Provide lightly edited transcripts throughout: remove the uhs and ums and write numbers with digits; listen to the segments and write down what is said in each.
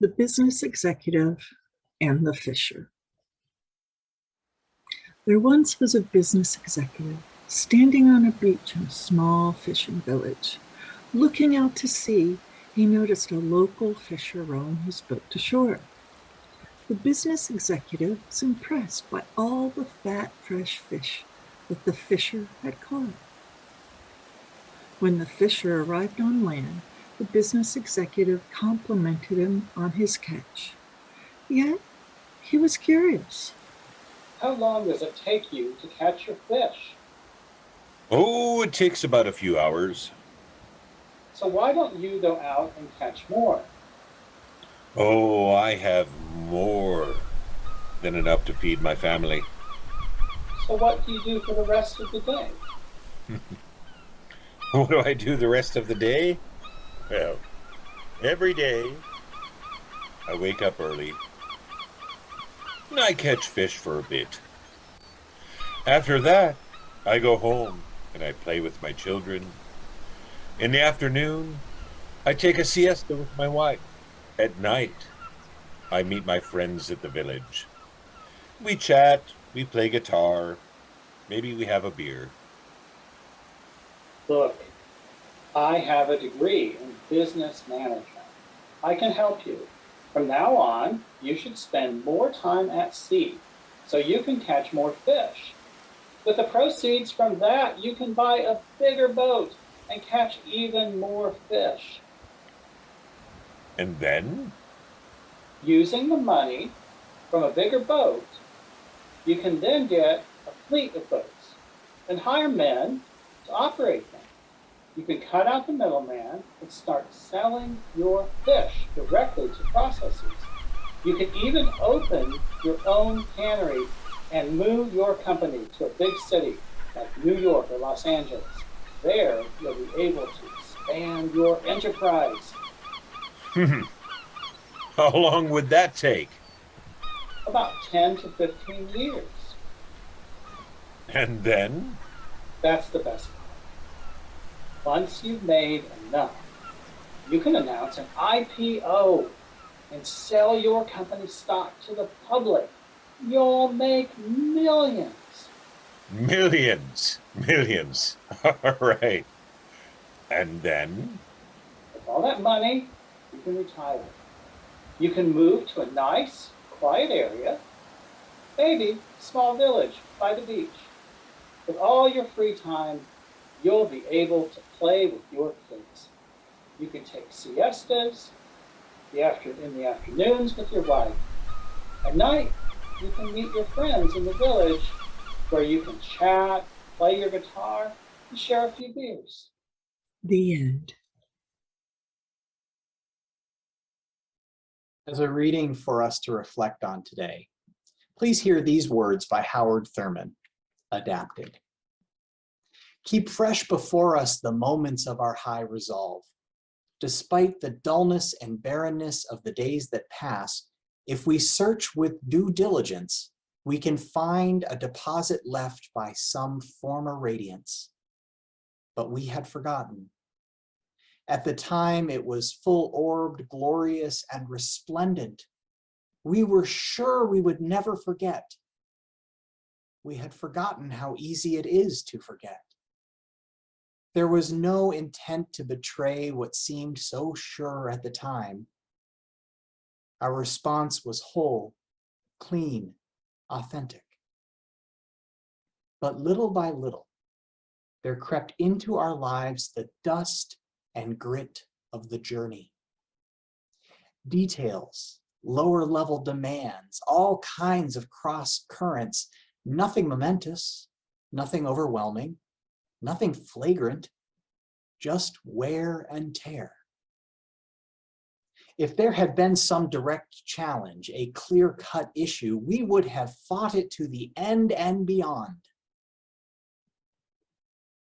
The Business Executive and the Fisher. There once was a business executive standing on a beach in a small fishing village. Looking out to sea, he noticed a local fisher rowing his boat to shore. The business executive was impressed by all the fat, fresh fish that the fisher had caught. When the fisher arrived on land, the business executive complimented him on his catch. Yet, he was curious. How long does it take you to catch your fish? Oh, it takes about a few hours. So why don't you go out and catch more? Oh, I have more than enough to feed my family. So what do you do for the rest of the day? What do I do the rest of the day? Well, every day I wake up early and I catch fish for a bit. After that, I go home and I play with my children. In the afternoon, I take a siesta with my wife. At night, I meet my friends at the village. We chat, we play guitar, maybe we have a beer. Look, I have a degree in business management. I can help you. From now on, you should spend more time at sea so you can catch more fish. With the proceeds from that, you can buy a bigger boat and catch even more fish. And then, Using the money from a bigger boat, you can then get a fleet of boats and hire men to operate them. You can cut out the middleman and start selling your fish directly to processors. You can even open your own cannery and move your company to a big city like New York or Los Angeles. There, you'll be able to expand your enterprise. how long would that take? About 10 to 15 years. And then, That's the best part. Once you've made enough, you can announce an IPO and sell your company stock to the public. You'll make millions. millions, millions. All right. And then, With all that money, you can retire. You can move to a nice, quiet area, maybe a small village by the beach. With all your free time, you'll be able to play with your kids. You can take siestas in the afternoons with your wife. At night, you can meet your friends in the village where you can chat, play your guitar, and share a few beers. The end. As a reading for us to reflect on today, please hear these words by Howard Thurman, adapted. Keep fresh before us the moments of our high resolve. Despite the dullness and barrenness of the days that pass, if we search with due diligence, we can find a deposit left by some former radiance. But we had forgotten. At the time, it was full-orbed, glorious, and resplendent. We were sure we would never forget. We had forgotten how easy it is to forget. There was no intent to betray what seemed so sure at the time. Our response was whole, clean, authentic. But little by little, there crept into our lives the dust and grit of the journey. Details, lower level demands, all kinds of cross currents, nothing momentous, nothing overwhelming, nothing flagrant, just wear and tear. If there had been some direct challenge, a clear-cut issue, we would have fought it to the end and beyond.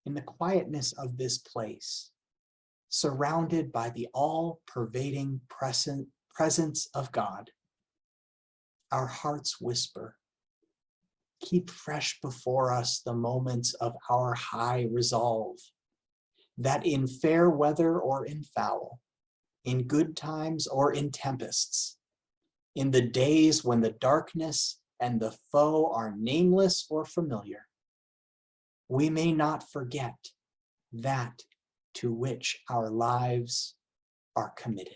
In the quietness of this place, surrounded by the all-pervading presence of God, our hearts whisper, keep fresh before us the moments of our high resolve, that in fair weather or in foul, in good times or in tempests, in the days when the darkness and the foe are nameless or familiar, we may not forget that to which our lives are committed.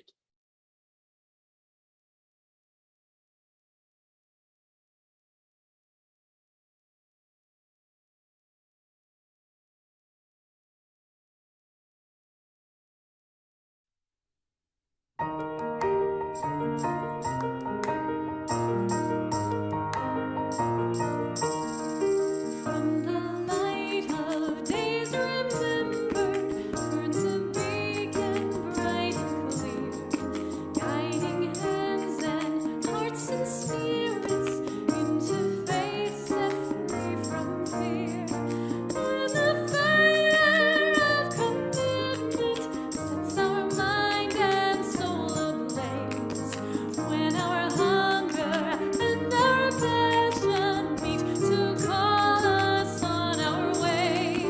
From the light of days remembered, burns a beacon bright and clear, guiding hands and hearts and spirits into faith set free from fear. Where the fire of commitment sets our mind and soul ablaze, when our hunger and our passion meet to call us on our way,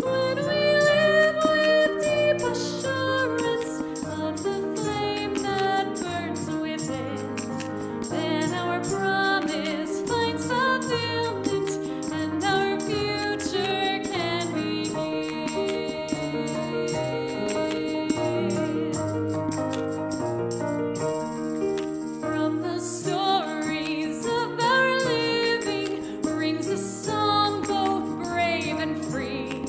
when we live with deep assurance of the flame that burns within, then our promise finds fulfillment and our future can begin. From the stories of our living rings a song both brave and free,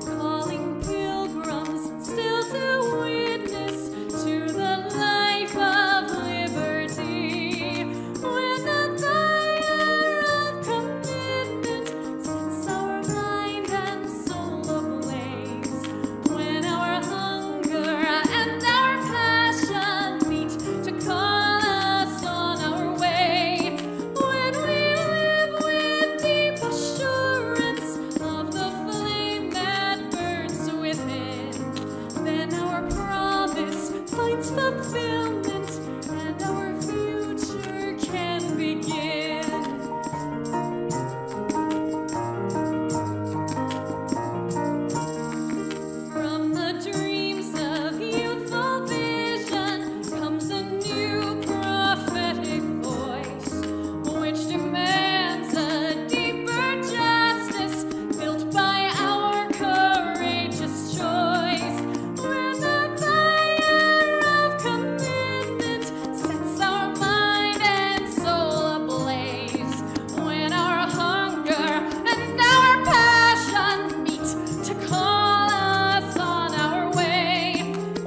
calling pilgrims still to witness to the life of liberty. When the fire of commitment sets our mind and soul ablaze, when our hunger and our passion meet to call us on our way, when we live with deep assurance of the flame that burns within, then our promise finds fulfillment and our future can begin. From the dreams of youthful vision comes a new prophetic voice, which demands a deeper justice built by our courageous choice. When the fire of commitment sets our mind and soul ablaze, when our hunger and our passion meet to call us on our way,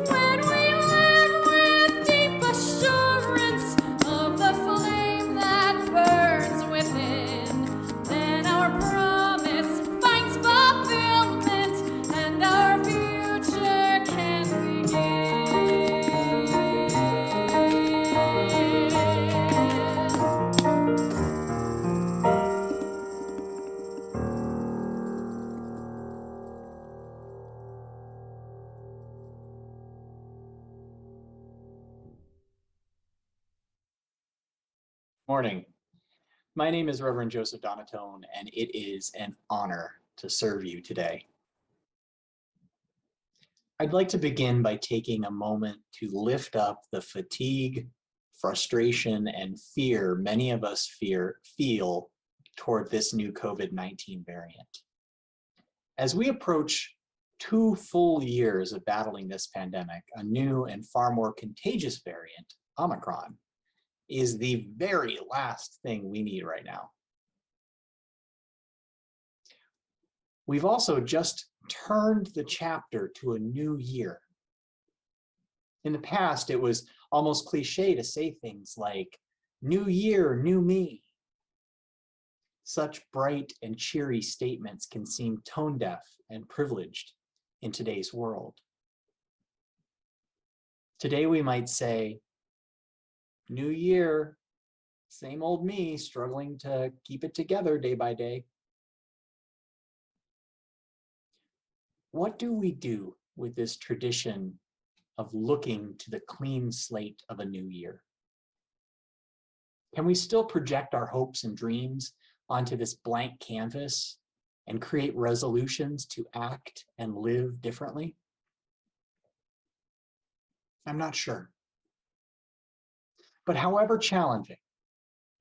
when we live with deep assurance of the flame that burns within, then our promise finds fulfillment and our future can begin. Morning. My name is Reverend Joseph Donatone, and it is an honor to serve you today. I'd like to begin by taking a moment to lift up the fatigue, frustration, and fear many of us feel toward this new COVID-19 variant. As we approach 2 full years of battling this pandemic, a new and far more contagious variant, Omicron, is the very last thing we need right now. We've also just turned the chapter to a new year. In the past, it was almost cliche to say things like, "New year, new me." Such bright and cheery statements can seem tone deaf and privileged in today's world. Today we might say, "New year, same old me, struggling to keep it together day by day." What do we do with this tradition of looking to the clean slate of a new year? Can we still project our hopes and dreams onto this blank canvas and create resolutions to act and live differently? I'm not sure. But however challenging,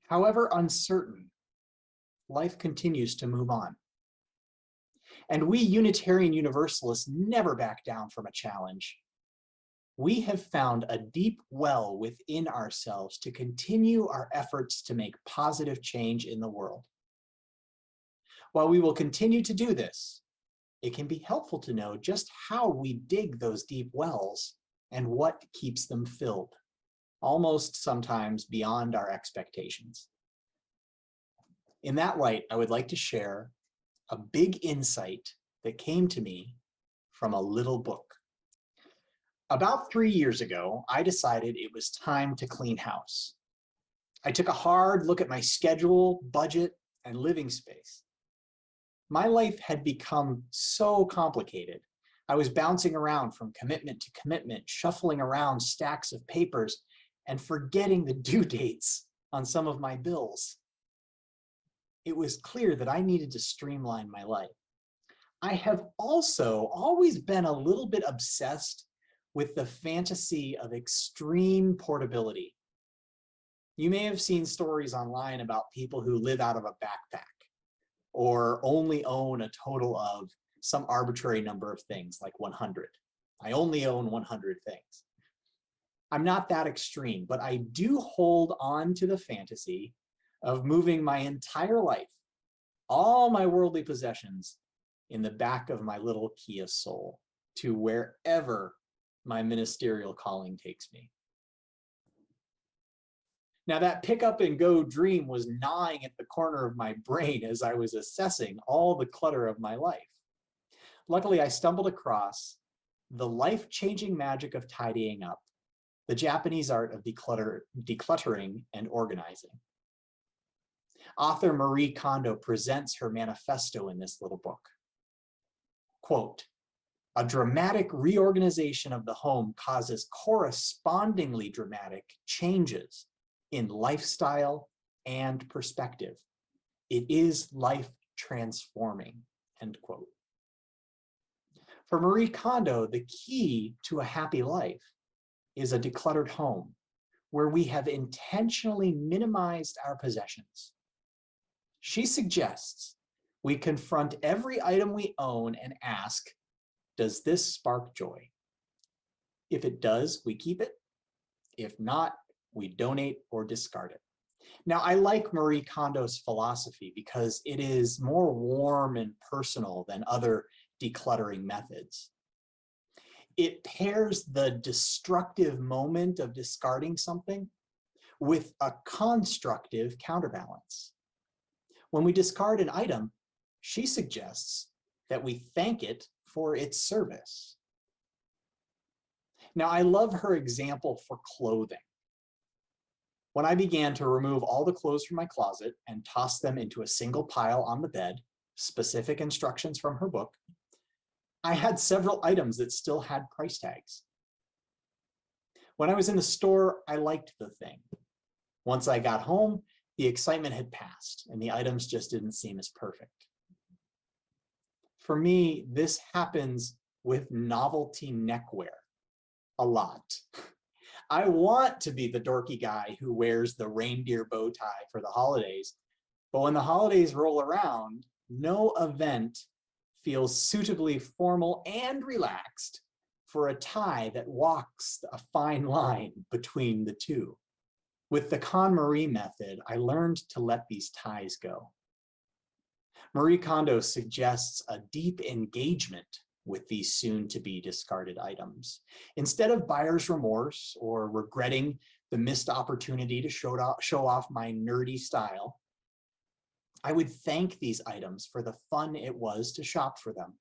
however uncertain, life continues to move on. And we Unitarian Universalists never back down from a challenge. We have found a deep well within ourselves to continue our efforts to make positive change in the world. While we will continue to do this, it can be helpful to know just how we dig those deep wells and what keeps them filled, almost sometimes beyond our expectations. In that light, I would like to share a big insight that came to me from a little book. About 3 years ago, I decided it was time to clean house. I took a hard look at my schedule, budget, and living space. My life had become so complicated. I was bouncing around from commitment to commitment, shuffling around stacks of papers, and forgetting the due dates on some of my bills. It was clear that I needed to streamline my life. I have also always been a little bit obsessed with the fantasy of extreme portability. You may have seen stories online about people who live out of a backpack or only own a total of some arbitrary number of things, like 100. I only own 100 things. I'm not that extreme, but I do hold on to the fantasy of moving my entire life, all my worldly possessions, in the back of my little Kia Soul to wherever my ministerial calling takes me. Now, that pick up and go dream was gnawing at the corner of my brain as I was assessing all the clutter of my life. Luckily, I stumbled across The Life-Changing Magic of Tidying Up, the Japanese art of decluttering and organizing. Author Marie Kondo presents her manifesto in this little book. Quote, "A dramatic reorganization of the home causes correspondingly dramatic changes in lifestyle and perspective. It is life transforming," end quote. For Marie Kondo, the key to a happy life is a decluttered home where we have intentionally minimized our possessions. She suggests we confront every item we own and ask, does this spark joy? If it does, we keep it. If not, we donate or discard it. Now, I like Marie Kondo's philosophy because it is more warm and personal than other decluttering methods. It pairs the destructive moment of discarding something with a constructive counterbalance. When we discard an item, she suggests that we thank it for its service. Now, I love her example for clothing. When I began to remove all the clothes from my closet and toss them into a single pile on the bed, specific instructions from her book, I had several items that still had price tags. When I was in the store, I liked the thing. Once I got home, the excitement had passed and the items just didn't seem as perfect. For me, this happens with novelty neckwear a lot. I want to be the dorky guy who wears the reindeer bow tie for the holidays, but when the holidays roll around, no event feels suitably formal and relaxed for a tie that walks a fine line between the two. With the KonMari method, I learned to let these ties go. Marie Kondo suggests a deep engagement with these soon-to-be discarded items. Instead of buyer's remorse or regretting the missed opportunity to show off my nerdy style, I would thank these items for the fun it was to shop for them,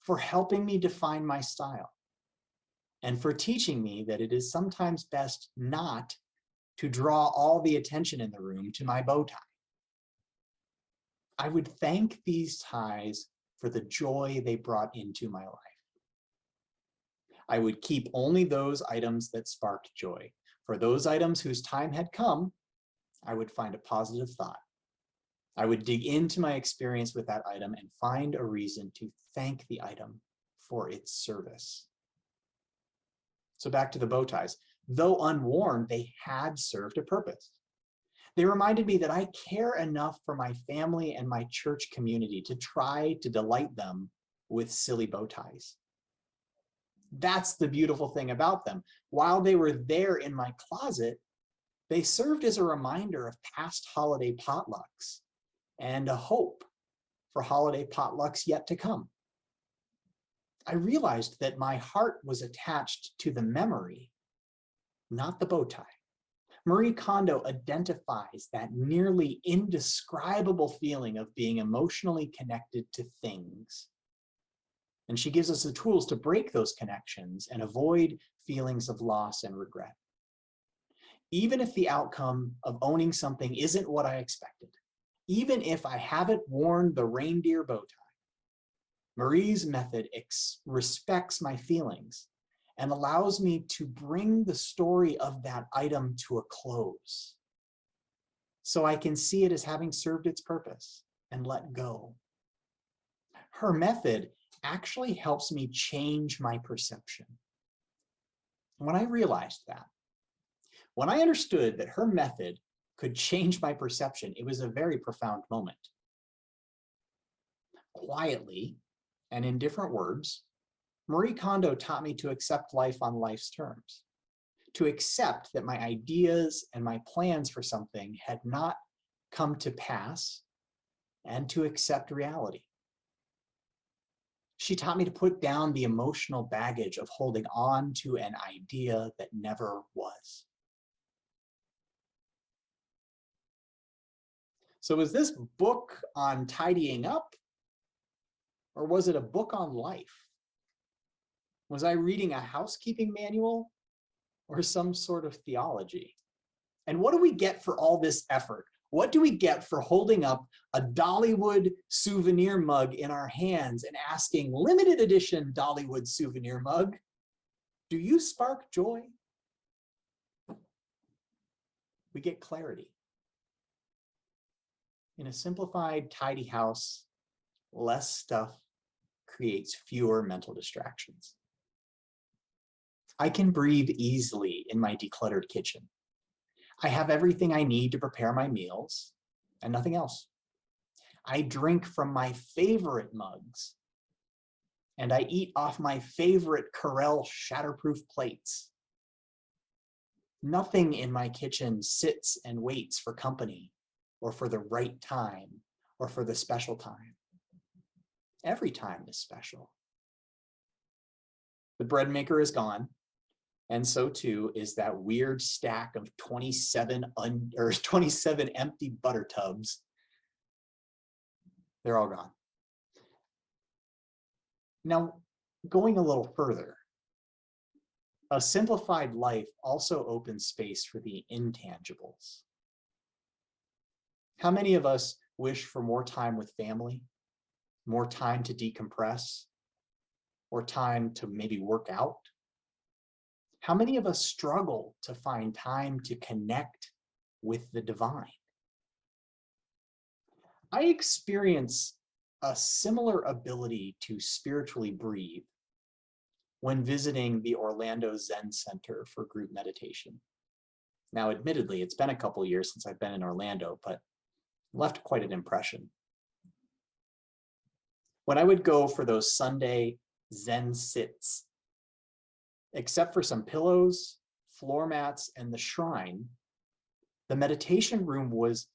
for helping me define my style, and for teaching me that it is sometimes best not to draw all the attention in the room to my bow tie. I would thank these ties for the joy they brought into my life. I would keep only those items that sparked joy. For those items whose time had come, I would find a positive thought. I would dig into my experience with that item and find a reason to thank the item for its service. So back to the bow ties. Though unworn, they had served a purpose. They reminded me that I care enough for my family and my church community to try to delight them with silly bow ties. That's the beautiful thing about them. While they were there in my closet, they served as a reminder of past holiday potlucks and a hope for holiday potlucks yet to come. I realized that my heart was attached to the memory, not the bow tie. Marie Kondo identifies that nearly indescribable feeling of being emotionally connected to things. And she gives us the tools to break those connections and avoid feelings of loss and regret. Even if the outcome of owning something isn't what I expected, even if I haven't worn the reindeer bow tie, Marie's method respects my feelings and allows me to bring the story of that item to a close, so I can see it as having served its purpose and let go. Her method actually helps me change my perception. When I realized that, when I understood that her method could change my perception, it was a very profound moment. Quietly, and in different words, Marie Kondo taught me to accept life on life's terms, to accept that my ideas and my plans for something had not come to pass, and to accept reality. She taught me to put down the emotional baggage of holding on to an idea that never was. So was this book on tidying up, or was it a book on life? Was I reading a housekeeping manual or some sort of theology? And what do we get for all this effort? What do we get for holding up a Dollywood souvenir mug in our hands and asking, limited edition Dollywood souvenir mug, do you spark joy? We get clarity. In a simplified, tidy house, less stuff creates fewer mental distractions. I can breathe easily in my decluttered kitchen. I have everything I need to prepare my meals and nothing else. I drink from my favorite mugs, and I eat off my favorite Corelle shatterproof plates. Nothing in my kitchen sits and waits for company or for the right time or for the special time. Every time is special. The bread maker is gone, and so too is that weird stack of 27 empty butter tubs. They're all gone. Now, going a little further, a simplified life also opens space for the intangibles. How many of us wish for more time with family, more time to decompress, or time to maybe work out? How many of us struggle to find time to connect with the divine? I experience a similar ability to spiritually breathe when visiting the Orlando Zen Center for group meditation. Now, admittedly, it's been a couple years since I've been in Orlando, but left quite an impression. When I would go for those Sunday Zen sits, except for some pillows, floor mats, and the shrine, the meditation room was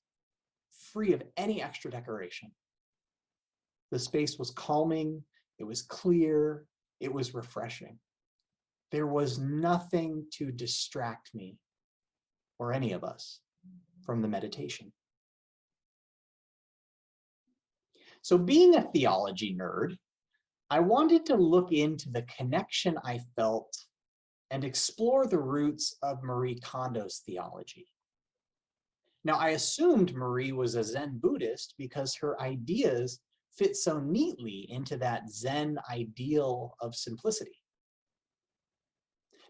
free of any extra decoration. The space was calming, it was clear, it was refreshing. There was nothing to distract me or any of us from the meditation. So being a theology nerd, I wanted to look into the connection I felt and explore the roots of Marie Kondo's theology. Now, I assumed Marie was a Zen Buddhist because her ideas fit so neatly into that Zen ideal of simplicity.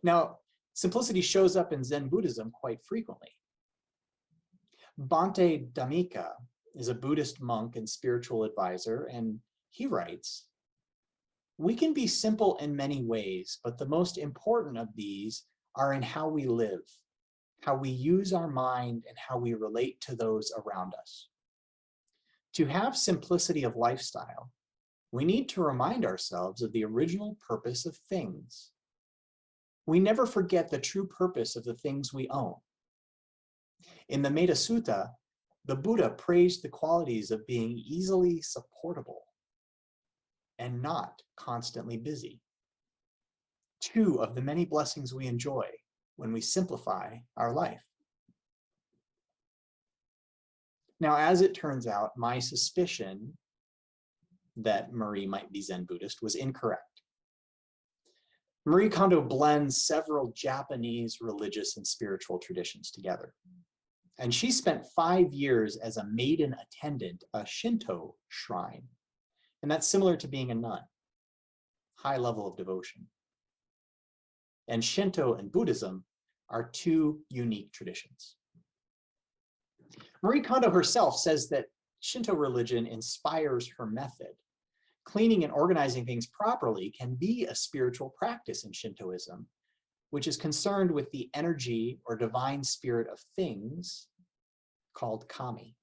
Now, simplicity shows up in Zen Buddhism quite frequently. Bhante Dhammika is a Buddhist monk and spiritual advisor, and he writes, We can be simple in many ways, but the most important of these are in how we live, how we use our mind, and how we relate to those around us. To have simplicity of lifestyle, we need to remind ourselves of the original purpose of things. We never forget the true purpose of the things we own. In the Metta Sutta, the Buddha praised the qualities of being easily supportable and not constantly busy. Two of the many blessings we enjoy when we simplify our life. Now, as it turns out, my suspicion that Marie might be Zen Buddhist was incorrect. Marie Kondo blends several Japanese religious and spiritual traditions together. And she spent 5 years as a maiden attendant, a Shinto shrine. And that's similar to being a nun, high level of devotion. And Shinto and Buddhism are two unique traditions. Marie Kondo herself says that Shinto religion inspires her method. Cleaning and organizing things properly can be a spiritual practice in Shintoism, which is concerned with the energy or divine spirit of things called kami.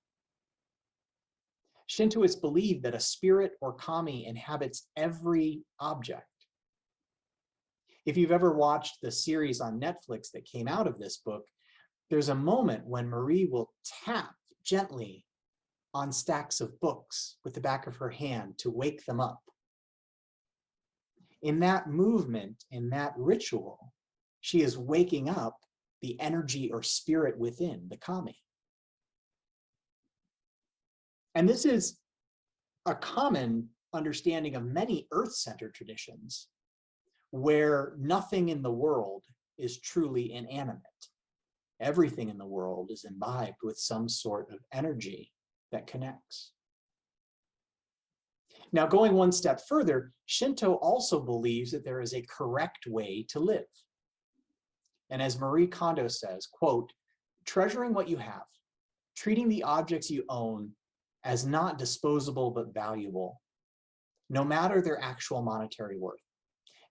Shintoists believe that a spirit or kami inhabits every object. If you've ever watched the series on Netflix that came out of this book, there's a moment when Marie will tap gently on stacks of books with the back of her hand to wake them up. In that movement, in that ritual, she is waking up the energy or spirit within, the kami. And this is a common understanding of many earth-centered traditions where nothing in the world is truly inanimate. Everything in the world is imbibed with some sort of energy that connects. Now, going one step further, Shinto also believes that there is a correct way to live. And as Marie Kondo says, quote, treasuring what you have, treating the objects you own as not disposable but valuable, no matter their actual monetary worth,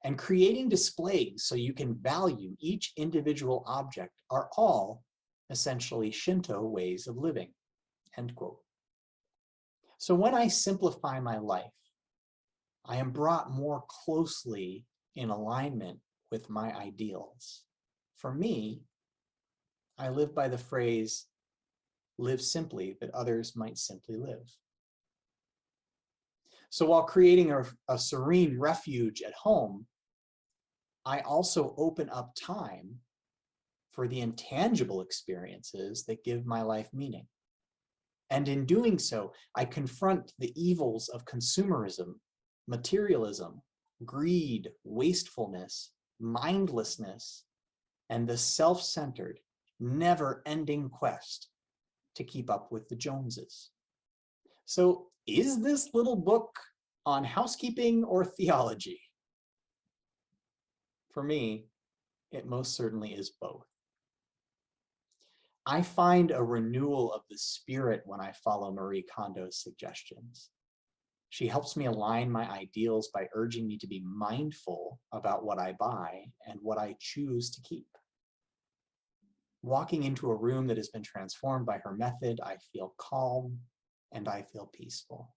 and creating displays so you can value each individual object are all essentially Shinto ways of living, end quote. So when I simplify my life, I am brought more closely in alignment with my ideals. For me, I live by the phrase, live simply that others might simply live. So while creating a serene refuge at home, I also open up time for the intangible experiences that give my life meaning. And in doing so, I confront the evils of consumerism, materialism, greed, wastefulness, mindlessness, and the self-centered, never-ending quest to keep up with the Joneses. So is this little book on housekeeping or theology? For me, it most certainly is both. I find a renewal of the spirit when I follow Marie Kondo's suggestions. She helps me align my ideals by urging me to be mindful about what I buy and what I choose to keep. Walking into a room that has been transformed by her method, I feel calm and I feel peaceful.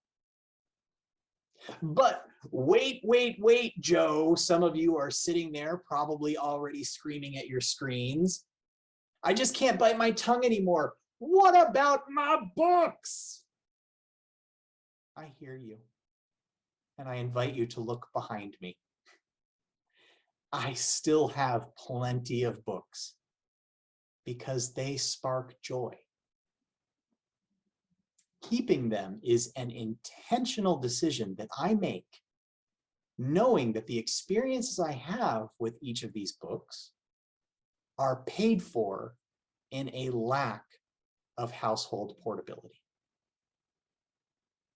But wait, Joe. Some of you are sitting there probably already screaming at your screens. I just can't bite my tongue anymore. What about my books? I hear you. And I invite you to look behind me. I still have plenty of books because they spark joy. Keeping them is an intentional decision that I make, knowing that the experiences I have with each of these books are paid for in a lack of household portability.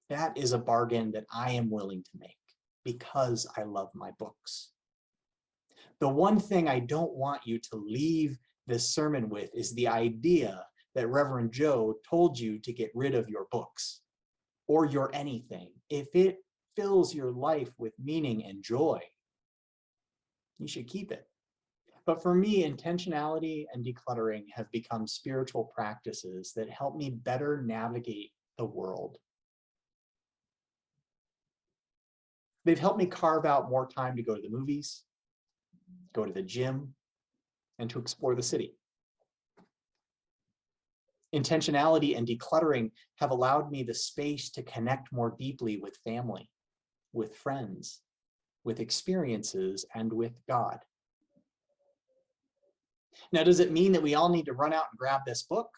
That is a bargain that I am willing to make because I love my books. The one thing I don't want you to leave this sermon with is the idea that Reverend Joe told you to get rid of your books or your anything. If it fills your life with meaning and joy, you should keep it. But for me, intentionality and decluttering have become spiritual practices that help me better navigate the world. They've helped me carve out more time to go to the movies, go to the gym, and to explore the city. Intentionality and decluttering have allowed me the space to connect more deeply with family, with friends, with experiences, and with God. Now, does it mean that we all need to run out and grab this book?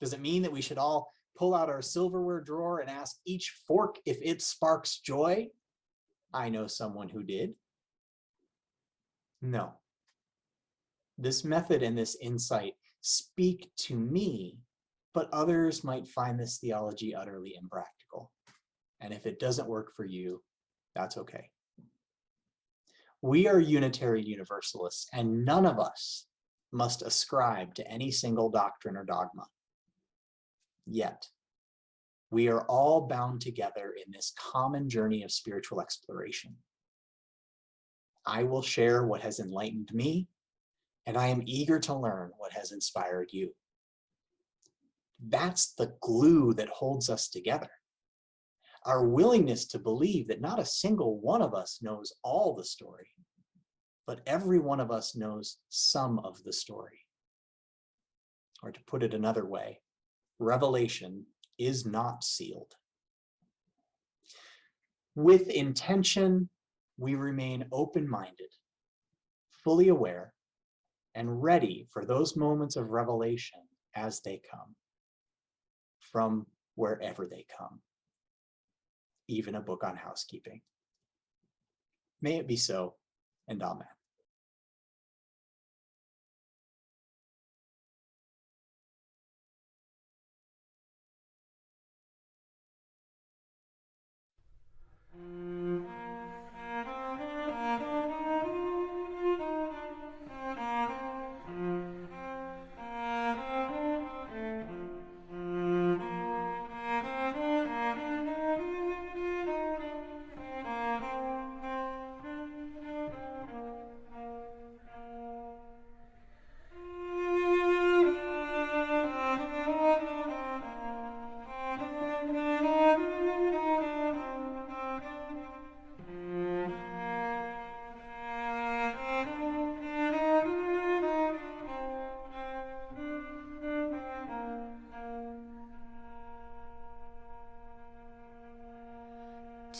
Does it mean that we should all pull out our silverware drawer and ask each fork if it sparks joy? I know someone who did. No. This method and this insight speak to me, but others might find this theology utterly impractical. And if it doesn't work for you, that's okay. We are Unitarian Universalists, and none of us must ascribe to any single doctrine or dogma. Yet, we are all bound together in this common journey of spiritual exploration. I will share what has enlightened me, and I am eager to learn what has inspired you. That's the glue that holds us together. Our willingness to believe that not a single one of us knows all the story, but every one of us knows some of the story. Or to put it another way, revelation is not sealed. With intention, we remain open-minded, fully aware, and ready for those moments of revelation as they come, from wherever they come, even a book on housekeeping. May it be so, and amen.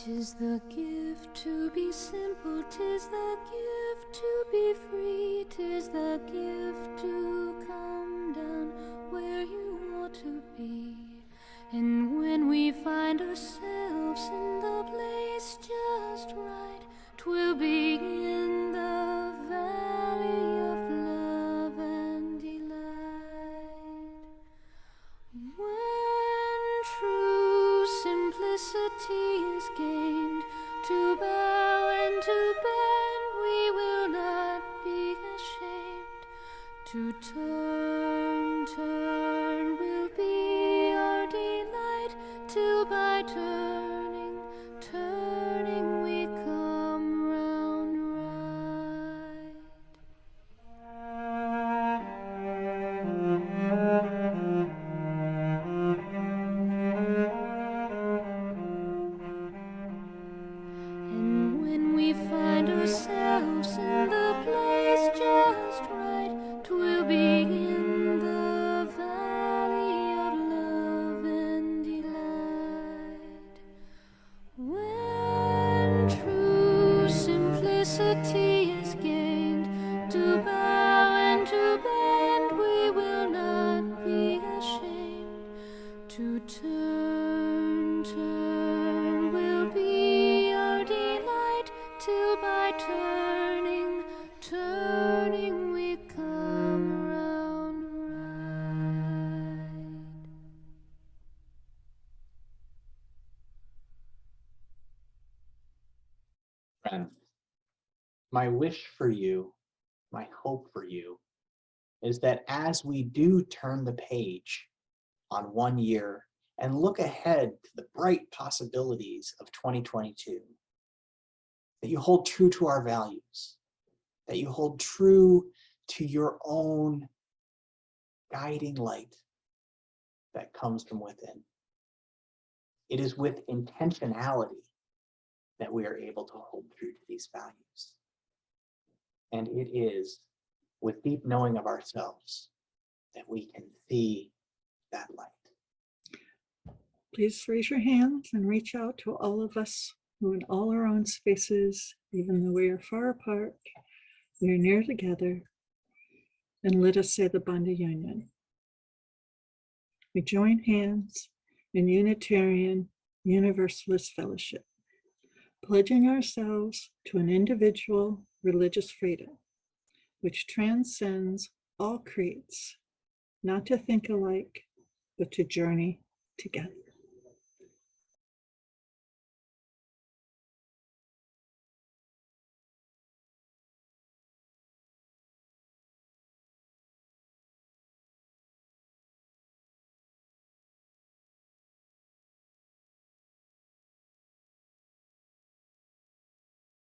Tis the gift to be simple, tis the gift to be free, tis the gift to come down where you ought to be. And when we find ourselves in the place just right, 'twill be in the valley of love and delight. When true simplicity is gained, to bow and to bend, we will not be ashamed. To turn will be our delight, till by turning we come round right. And when we find ourselves in the place just right, 'twill be in the valley of love and delight. When true simplicity is gained, to bow and to bend, we will not be ashamed. To turn will be our delight, till by turning we come round right. Friend, my wish for you, my hope for you, is that as we do turn the page on one year and look ahead to the bright possibilities of 2022. That you hold true to our values, that you hold true to your own guiding light that comes from within. It is with intentionality that we are able to hold true to these values. And it is with deep knowing of ourselves that we can see that light. Please raise your hands and reach out to all of us who in all our own spaces, even though we are far apart, we are near together, and let us say the bond of union. We join hands in Unitarian Universalist Fellowship, pledging ourselves to an individual religious freedom, which transcends all creeds, not to think alike, but to journey together.